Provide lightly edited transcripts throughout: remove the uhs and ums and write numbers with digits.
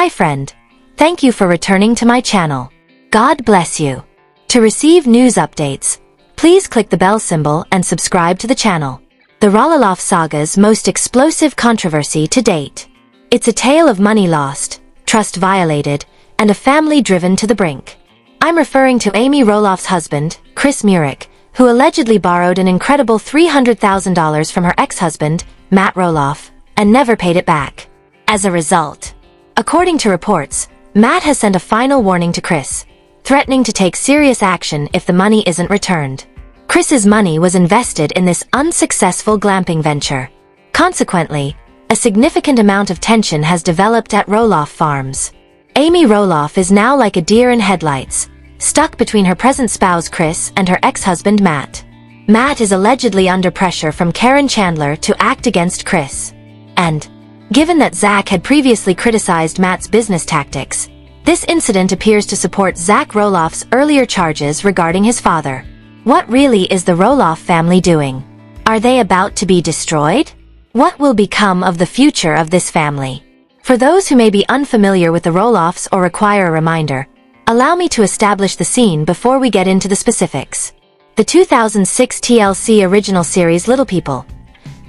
Hi friend. Thank you for returning to my channel. God bless you. To receive news updates, please click the bell symbol and subscribe to the channel. The Roloff saga's most explosive controversy to date. It's a tale of money lost, trust violated, and a family driven to the brink. I'm referring to Amy Roloff's husband, Chris Marek, who allegedly borrowed an incredible $300,000 from her ex-husband, Matt Roloff, and never paid it back. As a result, according to reports, Matt has sent a final warning to Chris, threatening to take serious action if the money isn't returned. Chris's money was invested in this unsuccessful glamping venture. Consequently, a significant amount of tension has developed at Roloff Farms. Amy Roloff is now like a deer in headlights, stuck between her present spouse Chris and her ex-husband Matt. Matt is allegedly under pressure from Karen Chandler to act against Chris. And, given that Zach had previously criticized Matt's business tactics, this incident appears to support Zach Roloff's earlier charges regarding his father. What really is the Roloff family doing? Are they about to be destroyed? What will become of the future of this family? For those who may be unfamiliar with the Roloffs or require a reminder, allow me to establish the scene before we get into the specifics. The 2006 TLC original series Little People,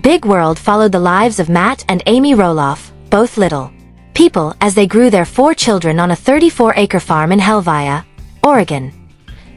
Big World followed the lives of Matt and Amy Roloff, both little people, as they grew their 4 children on a 34-acre farm in Helvia, Oregon.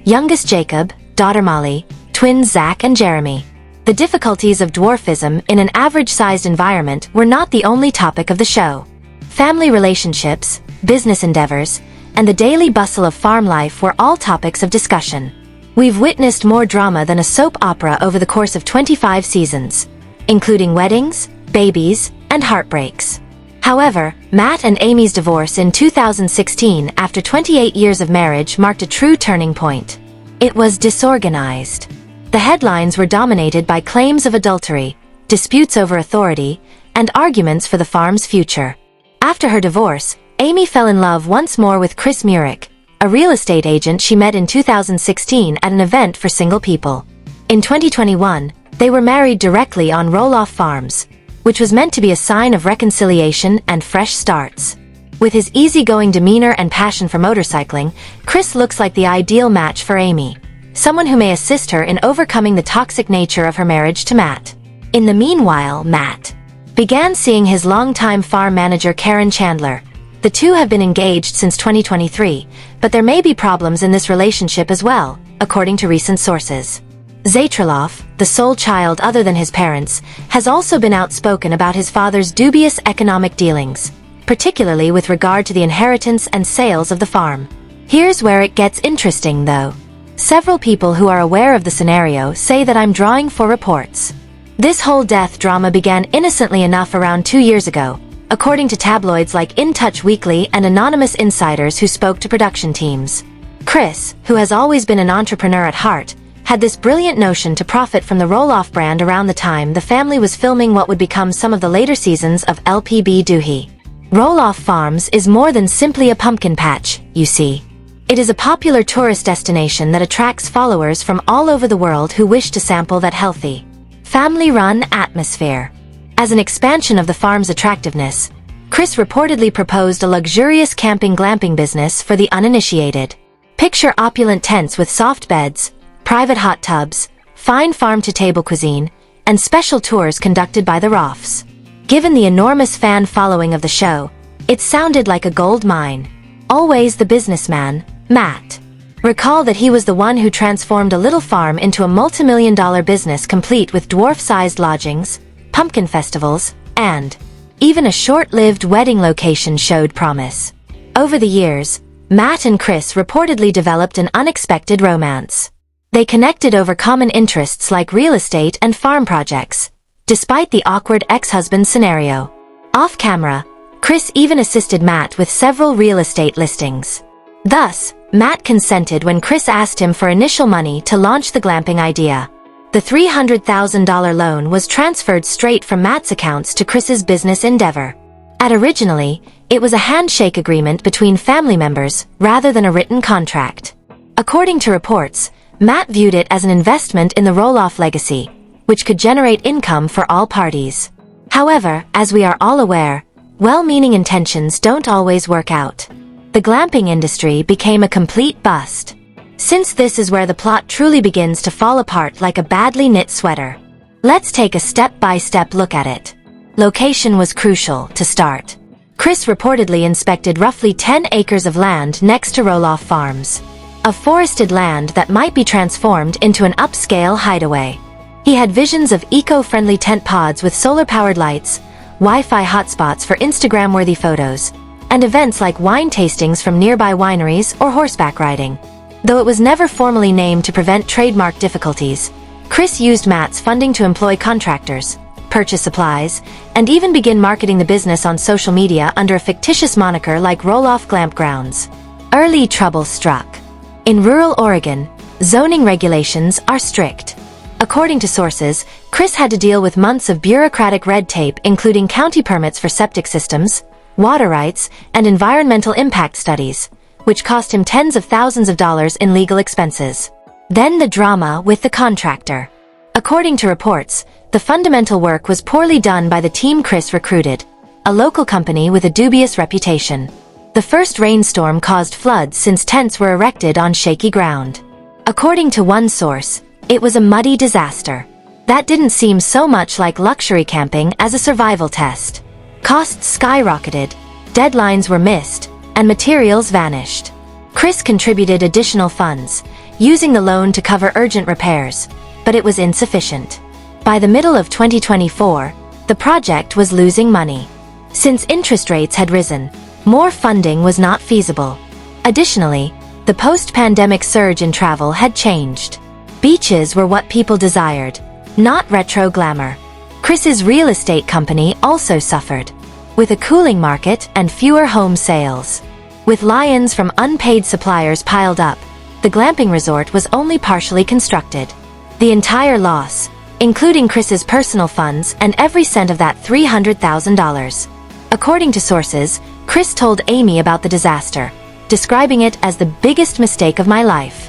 Youngest Jacob, daughter Molly, twins Zach and Jeremy. The difficulties of dwarfism in an average-sized environment were not the only topic of the show. Family relationships, business endeavors, and the daily bustle of farm life were all topics of discussion. We've witnessed more drama than a soap opera over the course of 25 seasons, including weddings, babies, and heartbreaks. However, Matt and Amy's divorce in 2016 after 28 years of marriage marked a true turning point. It was disorganized. The headlines were dominated by claims of adultery, disputes over authority, and arguments for the farm's future. After her divorce, Amy fell in love once more with Chris Marek, a real estate agent she met in 2016 at an event for single people. In 2021, they were married directly on Roloff Farms, which was meant to be a sign of reconciliation and fresh starts. With his easygoing demeanor and passion for motorcycling, Chris looks like the ideal match for Amy, someone who may assist her in overcoming the toxic nature of her marriage to Matt. In the meanwhile, Matt began seeing his longtime farm manager Karen Chandler. The two have been engaged since 2023, but there may be problems in this relationship as well, according to recent sources. Zach Roloff, the sole child other than his parents, has also been outspoken about his father's dubious economic dealings, particularly with regard to the inheritance and sales of the farm. Here's where it gets interesting though. Several people who are aware of the scenario say that I'm drawing for reports. This whole death drama began innocently enough around 2 years ago, according to tabloids like In Touch Weekly and anonymous insiders who spoke to production teams. Chris, who has always been an entrepreneur at heart, had this brilliant notion to profit from the Roloff brand around the time the family was filming what would become some of the later seasons of LPBW. Roloff Farms is more than simply a pumpkin patch, you see. It is a popular tourist destination that attracts followers from all over the world who wish to sample that healthy, family-run atmosphere. As an expansion of the farm's attractiveness, Chris reportedly proposed a luxurious camping glamping business for the uninitiated. Picture opulent tents with soft beds, private hot tubs, fine farm-to-table cuisine, and special tours conducted by the Roffs. Given the enormous fan following of the show, it sounded like a gold mine. Always the businessman, Matt. Recall that he was the one who transformed a little farm into a multi-million-dollar business complete with dwarf-sized lodgings, pumpkin festivals, and even a short-lived wedding location showed promise. Over the years, Matt and Chris reportedly developed an unexpected romance. They connected over common interests like real estate and farm projects, despite the awkward ex-husband scenario. Off-camera, Chris even assisted Matt with several real estate listings. Thus, Matt consented when Chris asked him for initial money to launch the glamping idea. The $300,000 loan was transferred straight from Matt's accounts to Chris's business endeavor. Originally, it was a handshake agreement between family members rather than a written contract. According to reports, Matt viewed it as an investment in the Roloff legacy, which could generate income for all parties. However, as we are all aware, Well-meaning intentions don't always work out. The glamping industry became a complete bust. Since this is where the plot truly begins to fall apart like a badly knit sweater, let's take a step-by-step look at it. Location was crucial to start. Chris reportedly inspected roughly 10 acres of land next to Roloff Farms, of forested land that might be transformed into an upscale hideaway. He had visions of eco-friendly tent pods with solar-powered lights, Wi-Fi hotspots for Instagram-worthy photos, and events like wine tastings from nearby wineries or horseback riding. Though it was never formally named to prevent trademark difficulties, Chris used Matt's funding to employ contractors, purchase supplies, and even begin marketing the business on social media under a fictitious moniker like Roloff Glampgrounds. Early trouble struck. In rural Oregon, zoning regulations are strict. According to sources, Chris had to deal with months of bureaucratic red tape, including county permits for septic systems, water rights, and environmental impact studies, which cost him tens of thousands of dollars in legal expenses. Then the drama with the contractor. According to reports, the fundamental work was poorly done by the team Chris recruited, a local company with a dubious reputation. The first rainstorm caused floods since tents were erected on shaky ground. According to one source, it was a muddy disaster. That didn't seem so much like luxury camping as a survival test. Costs skyrocketed, deadlines were missed, and materials vanished. Chris contributed additional funds, using the loan to cover urgent repairs, but it was insufficient. By the middle of 2024, the project was losing money. Since interest rates had risen, more funding was not feasible. Additionally, the post-pandemic surge in travel had changed. Beaches were what people desired, not retro glamour. Chris's real estate company also suffered, with a cooling market and fewer home sales. With liens from unpaid suppliers piled up, the glamping resort was only partially constructed. The entire loss, including Chris's personal funds and every cent of that $300,000. According to sources, Chris told Amy about the disaster, describing it as the biggest mistake of my life.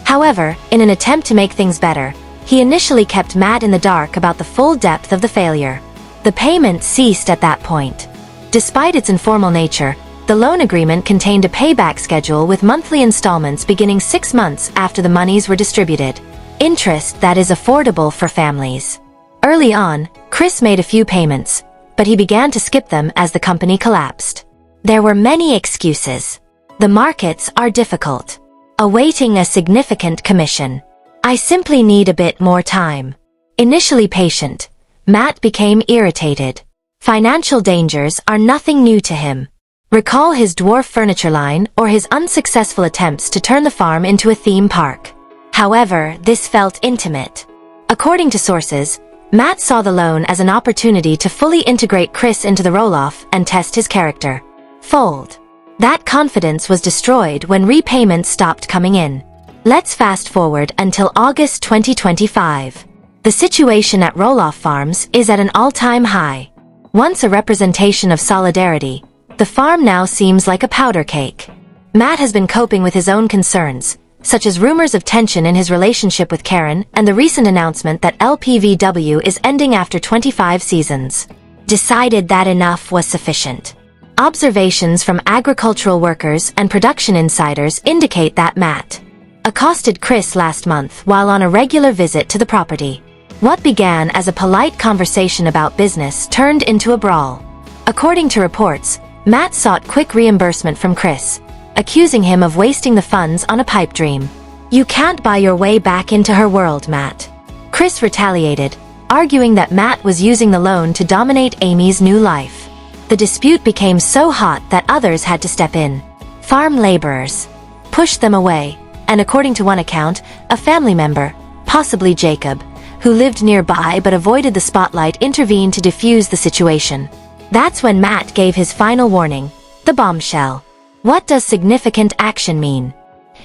However, in an attempt to make things better, he initially kept Matt in the dark about the full depth of the failure. The payment ceased at that point. Despite its informal nature, the loan agreement contained a payback schedule with monthly installments beginning 6 months after the monies were distributed. Interest that is affordable for families. Early on, Chris made a few payments, but he began to skip them as the company collapsed. There were many excuses. The markets are difficult. Awaiting a significant commission. I simply need a bit more time. Initially patient, Matt became irritated. Financial dangers are nothing new to him. Recall his dwarf furniture line or his unsuccessful attempts to turn the farm into a theme park. However, this felt intimate. According to sources, Matt saw the loan as an opportunity to fully integrate Chris into the Roloff and test his character. Fold. That confidence was destroyed when repayments stopped coming in. Let's fast forward until August 2025. The situation at Roloff Farms is at an all-time high. Once a representation of solidarity, the farm now seems like a powder cake. Matt has been coping with his own concerns, such as rumors of tension in his relationship with Karen and the recent announcement that LPBW is ending after 25 seasons. Decided that enough was sufficient. Observations from agricultural workers and production insiders indicate that Matt accosted Chris last month while on a regular visit to the property. What began as a polite conversation about business turned into a brawl. According to reports, Matt sought quick reimbursement from Chris, accusing him of wasting the funds on a pipe dream. You can't buy your way back into her world, Matt. Chris retaliated, arguing that Matt was using the loan to dominate Amy's new life. The dispute became so hot that others had to step in. Farm laborers pushed them away, and according to one account, a family member, possibly Jacob, who lived nearby but avoided the spotlight, intervened to defuse the situation. That's when Matt gave his final warning, the bombshell. What does significant action mean?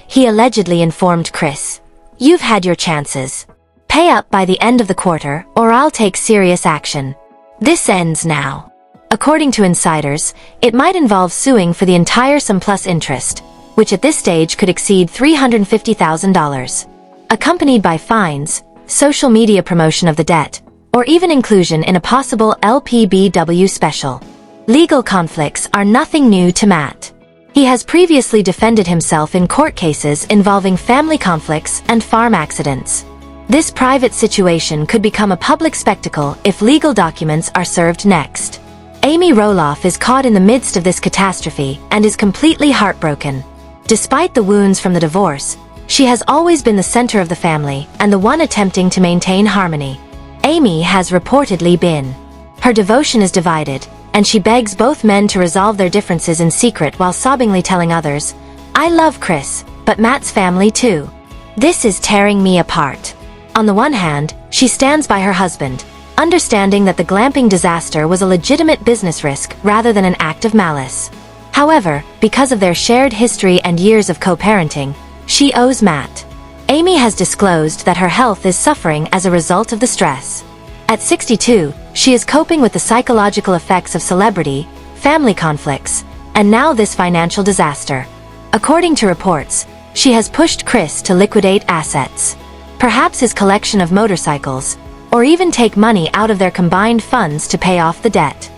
He allegedly informed Chris, "You've had your chances. Pay up by the end of the quarter or I'll take serious action. This ends now." According to insiders, it might involve suing for the entire sum plus interest, which at this stage could exceed $350,000. Accompanied by fines, social media promotion of the debt, or even inclusion in a possible LPBW special. Legal conflicts are nothing new to Matt. He has previously defended himself in court cases involving family conflicts and farm accidents. This private situation could become a public spectacle if legal documents are served next. Amy Roloff is caught in the midst of this catastrophe and is completely heartbroken. Despite the wounds from the divorce, she has always been the center of the family and the one attempting to maintain harmony. Amy has reportedly been. Her devotion is divided, and she begs both men to resolve their differences in secret while sobbingly telling others, "I love Chris, but Matt's family too. This is tearing me apart." On the one hand, she stands by her husband, understanding that the glamping disaster was a legitimate business risk rather than an act of malice. However, because of their shared history and years of co-parenting, she owes Matt. Amy has disclosed that her health is suffering as a result of the stress. At 62, she is coping with the psychological effects of celebrity, family conflicts, and now this financial disaster. According to reports, she has pushed Chris to liquidate assets. Perhaps his collection of motorcycles, or even take money out of their combined funds to pay off the debt.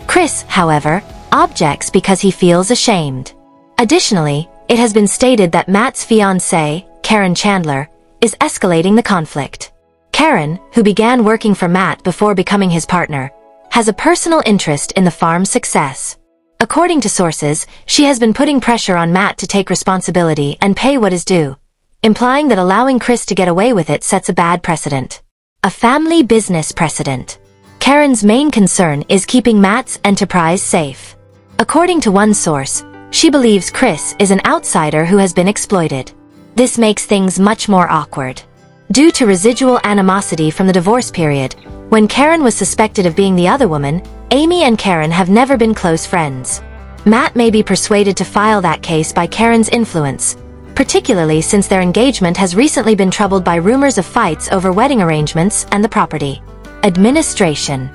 Chris, however, objects because he feels ashamed. Additionally, it has been stated that Matt's fiancée, Karen Chandler, is escalating the conflict. Karen, who began working for Matt before becoming his partner, has a personal interest in the farm's success. According to sources, she has been putting pressure on Matt to take responsibility and pay what is due, implying that allowing Chris to get away with it sets a bad precedent. A family business precedent. Karen's main concern is keeping Matt's enterprise safe. According to one source, she believes Chris is an outsider who has been exploited. This makes things much more awkward. Due to residual animosity from the divorce period, when Karen was suspected of being the other woman, Amy and Karen have never been close friends. Matt may be persuaded to file that case by Karen's influence, particularly since their engagement has recently been troubled by rumors of fights over wedding arrangements and the property. Administration.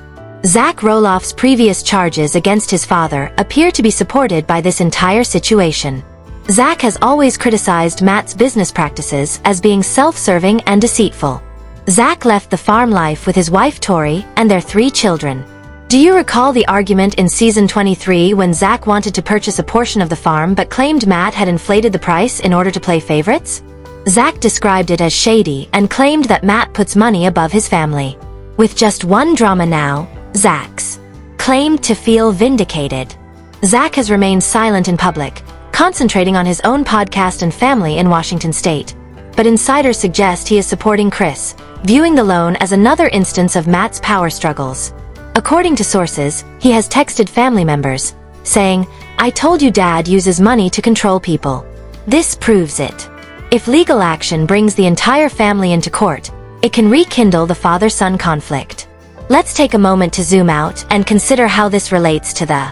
Zach Roloff's previous charges against his father appear to be supported by this entire situation. Zach has always criticized Matt's business practices as being self-serving and deceitful. Zach left the farm life with his wife Tori and their 3 children. Do you recall the argument in season 23 when Zach wanted to purchase a portion of the farm but claimed Matt had inflated the price in order to play favorites? Zach described it as shady and claimed that Matt puts money above his family. With just one drama now, Zach's claimed to feel vindicated. Zach has remained silent in public, concentrating on his own podcast and family in Washington state. But insiders suggest he is supporting Chris, viewing the loan as another instance of Matt's power struggles. According to sources, he has texted family members, saying, "I told you Dad uses money to control people. This proves it." If legal action brings the entire family into court, it can rekindle the father-son conflict. Let's take a moment to zoom out and consider how this relates to the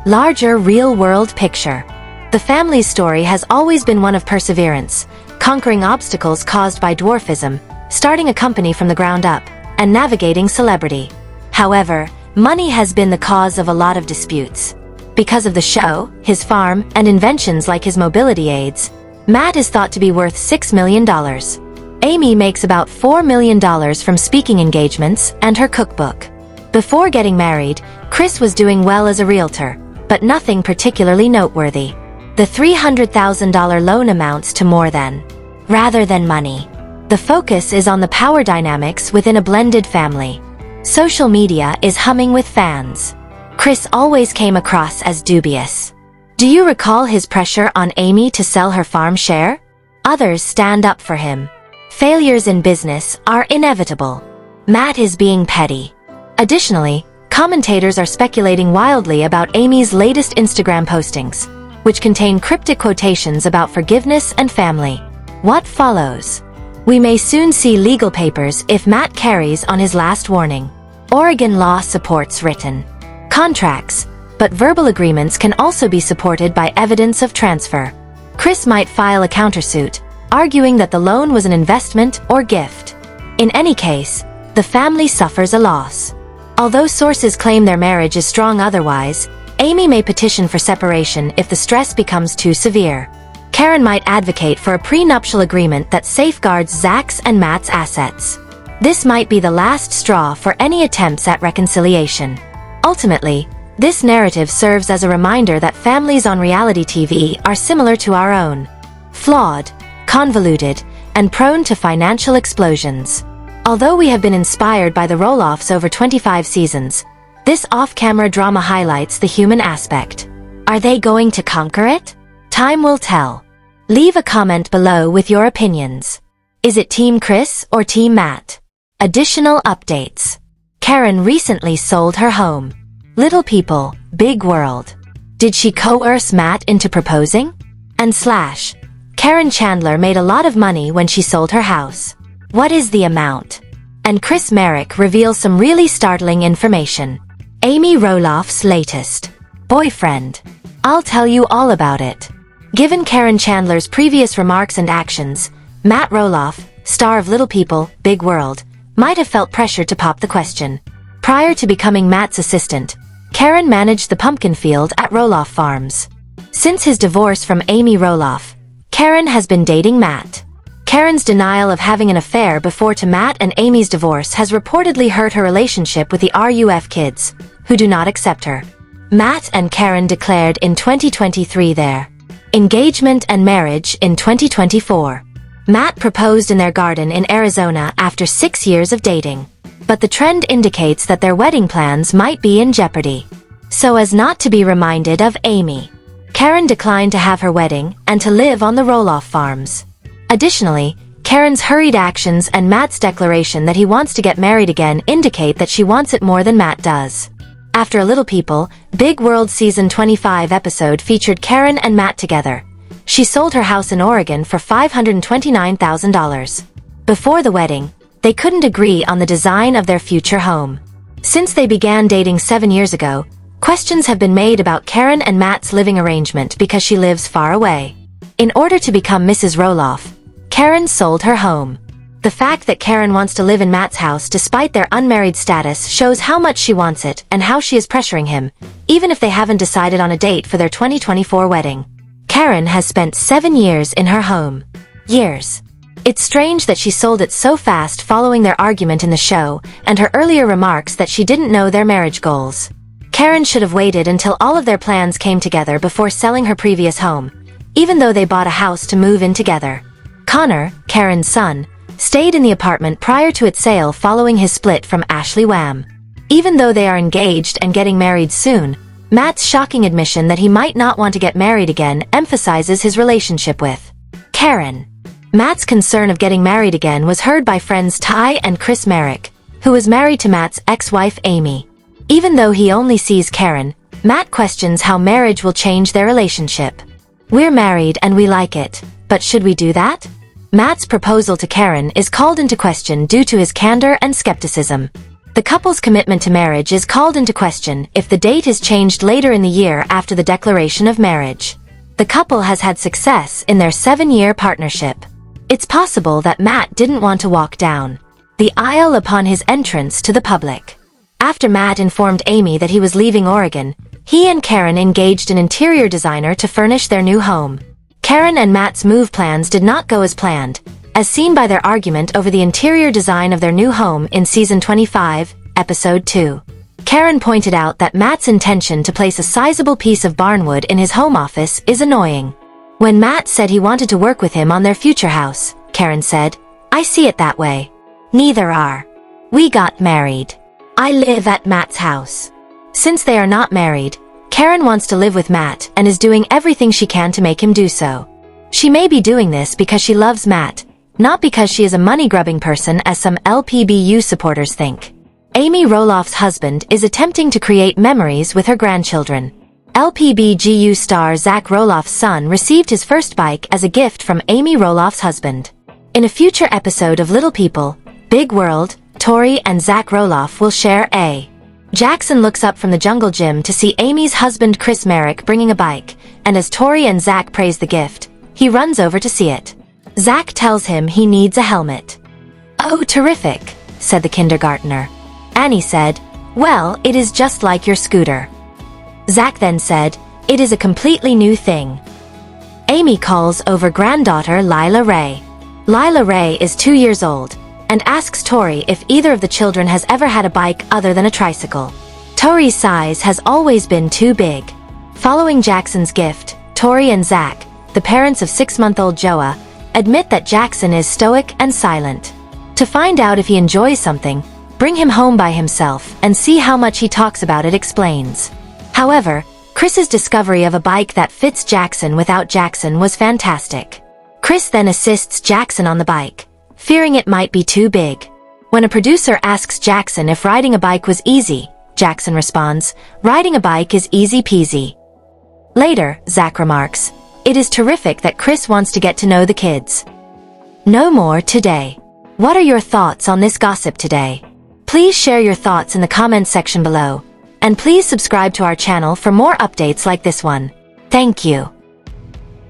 larger real-world picture. The family's story has always been one of perseverance, conquering obstacles caused by dwarfism, starting a company from the ground up, and navigating celebrity. However, money has been the cause of a lot of disputes. Because of the show, his farm, and inventions like his mobility aids, Matt is thought to be worth $6 million. Amy makes about $4 million from speaking engagements and her cookbook. Before getting married, Chris was doing well as a realtor, but nothing particularly noteworthy. The $300,000 loan amounts to more than, rather than money. The focus is on the power dynamics within a blended family. Social media is humming with fans. Chris always came across as dubious. Do you recall his pressure on Amy to sell her farm share? Others stand up for him. Failures in business are inevitable. Matt is being petty. Additionally, commentators are speculating wildly about Amy's latest Instagram postings, which contain cryptic quotations about forgiveness and family. What follows? We may soon see legal papers if Matt carries on his last warning. Oregon law supports written contracts, but verbal agreements can also be supported by evidence of transfer. Chris might file a countersuit, arguing that the loan was an investment or gift. In any case, the family suffers a loss. Although sources claim their marriage is strong otherwise, Amy may petition for separation if the stress becomes too severe. Karen might advocate for a prenuptial agreement that safeguards Zach's and Matt's assets. This might be the last straw for any attempts at reconciliation. Ultimately, This narrative serves as a reminder that families on reality TV are similar to our own. Flawed, convoluted, and prone to financial explosions. Although we have been inspired by the Roloffs over 25 seasons, this off-camera drama highlights the human aspect. Are they going to conquer it? Time will tell. Leave a comment below with your opinions. Is it Team Chris or Team Matt? Additional updates. Karen recently sold her home. Little people, big world. Did she coerce Matt into proposing? And Karen Chandler made a lot of money when she sold her house. What is the amount? And Marek reveals some really startling information. Amy Roloff's latest boyfriend. I'll tell you all about it. Given Karen Chandler's previous remarks and actions, Matt Roloff, star of Little People, Big World, might have felt pressure to pop the question. Prior to becoming Matt's assistant, Karen managed the pumpkin field at Roloff Farms. Since his divorce from Amy Roloff, Karen has been dating Matt. Karen's denial of having an affair before to Matt and Amy's divorce has reportedly hurt her relationship with the RUF kids, who do not accept her. Matt and Karen declared in 2023 their engagement and marriage in 2024. Matt proposed in their garden in Arizona after 6 years of dating. But the trend indicates that their wedding plans might be in jeopardy. So as not to be reminded of Amy, Karen declined to have her wedding and to live on the Roloff Farms. Additionally, Karen's hurried actions and Matt's declaration that he wants to get married again indicate that she wants it more than Matt does. After A Little People, Big World Season 25 episode featured Karen and Matt together. She sold her house in Oregon for $529,000. Before the wedding, they couldn't agree on the design of their future home. Since they began dating 7 years ago, questions have been made about Karen and Matt's living arrangement because she lives far away. In order to become Mrs. Roloff, Karen sold her home. The fact that Karen wants to live in Matt's house despite their unmarried status shows how much she wants it and how she is pressuring him, even if they haven't decided on a date for their 2024 wedding. Karen has spent 7 years in her home. Years. It's strange that she sold it so fast following their argument in the show and her earlier remarks that she didn't know their marriage goals. Karen should have waited until all of their plans came together before selling her previous home, even though they bought a house to move in together. Connor, Karen's son, stayed in the apartment prior to its sale following his split from Ashley Wham. Even though they are engaged and getting married soon, Matt's shocking admission that he might not want to get married again emphasizes his relationship with Karen. Matt's concern of getting married again was heard by friends Ty and Marek, who was married to Matt's ex-wife Amy. Even though he only sees Karen, Matt questions how marriage will change their relationship. We're married and we like it, but should we do that? Matt's proposal to Karen is called into question due to his candor and skepticism. The couple's commitment to marriage is called into question if the date is changed later in the year after the declaration of marriage. The couple has had success in their 7-year partnership. It's possible that Matt didn't want to walk down the aisle upon his entrance to the public. After Matt informed Amy that he was leaving Oregon, he and Karen engaged an interior designer to furnish their new home. Karen and Matt's move plans did not go as planned, as seen by their argument over the interior design of their new home in Season 25, Episode 2. Karen pointed out that Matt's intention to place a sizable piece of barnwood in his home office is annoying. When Matt said he wanted to work with him on their future house, Karen said, "I see it that way. Neither are. We got married. I live at Matt's house." Since they are not married, Karen wants to live with Matt and is doing everything she can to make him do so. She may be doing this because she loves Matt, not because she is a money-grubbing person as some LPBW supporters think. Amy Roloff's husband is attempting to create memories with her grandchildren. LPBW star Zach Roloff's son received his first bike as a gift from Amy Roloff's husband. In a future episode of Little People, Big World, Tori and Zach Roloff will share a Jackson looks up from the jungle gym to see Amy's husband Marek bringing a bike, and as Tori and Zach praise the gift, he runs over to see it. Zach tells him he needs a helmet. "Oh, terrific," said the kindergartner. Annie said, "Well, it is just like your scooter." Zach then said, "It is a completely new thing." Amy calls over granddaughter Lila Ray. Lila Ray is 2 years old, and asks Tori if either of the children has ever had a bike other than a tricycle. Tori's size has always been too big. Following Jackson's gift, Tori and Zach, the parents of 6-month-old Joa, admit that Jackson is stoic and silent. To find out if he enjoys something, bring him home by himself and see how much he talks about it explains. However, Chris's discovery of a bike that fits Jackson without Jackson was fantastic. Chris then assists Jackson on the bike, fearing it might be too big. When a producer asks Jackson if riding a bike was easy, Jackson responds, "Riding a bike is easy peasy." Later, Zach remarks, "It is terrific that Chris wants to get to know the kids." No more today. What are your thoughts on this gossip today? Please share your thoughts in the comments section below. And please subscribe to our channel for more updates like this one. Thank you.